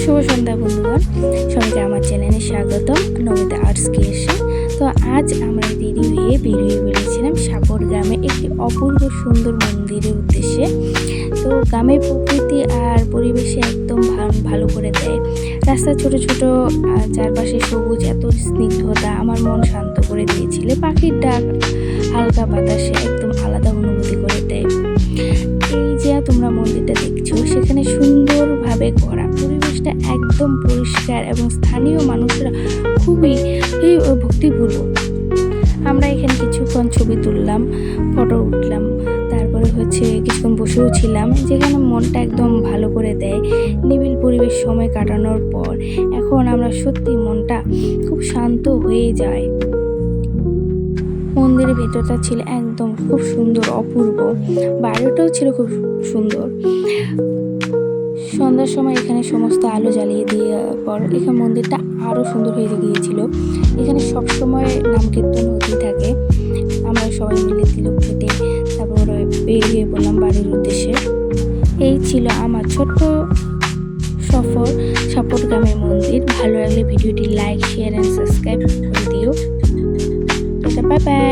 শুভ সন্ধ্যা বন্ধুগণ, সবাইকে আমার চ্যানেলে স্বাগতম নমিতা আর্টস ক্রিয়েশন। তো আজ আমরা বেরিয়ে বলেছিলাম সাপর গ্রামে একটি অপূর্ব সুন্দর মন্দিরের উদ্দেশ্যে। তো গ্রামের প্রকৃতি আর পরিবেশে একদম ভালো করে দেয়। রাস্তা ছোট ছোট, চারপাশে সবুজ, এত স্নিগ্ধতা আমার মন শান্ত করে দিয়েছিল। পাখির ডাক, হালকা বাতাসে একদম আলাদা অনুভূতি করে দেয়। এই যে তোমরা মন্দিরটা দেখছো, সেখানে সুন্দরভাবে করা, পরিবেশটা একদম পরিষ্কার এবং স্থানীয় মানুষরা খুবই ভক্তিপূর্ণ। আমরা এখানে কিছুক্ষণ ছবি তুললাম, ফটো উঠলাম, তারপরে কিছুক্ষণ বসেও ছিলাম, যেখানে মনটা একদম ভালো করে দেয় নিবিড় পরিবেশ সময় কাটানোর পর। এখন আমরা সত্যি মনটা খুব শান্ত হয়ে যায়। মন্দিরের ভেতরটা ছিল একদম খুব সুন্দর, অপূর্ব। বাইরেটাও ছিল খুব সুন্দর। সন্ধ্যার সময় এখানে সমস্ত আলো জ্বালিয়ে দেওয়ার পর এখানে মন্দিরটা আরও সুন্দর হয়ে গিয়েছিল। এখানে সবসময় নাম কীর্তন হতেই থাকে। আমরা সবাই মিলে তিলক কেটে তারপরে বেরিয়ে পড়লাম বাড়ির উদ্দেশ্যে। এই ছিল আমার ছোট্ট সফর সাপোর গ্রামের মন্দির। ভালো লাগলে ভিডিওটি লাইক, শেয়ার অ্যান্ড সাবস্ক্রাইব করে দিও। Bye bye.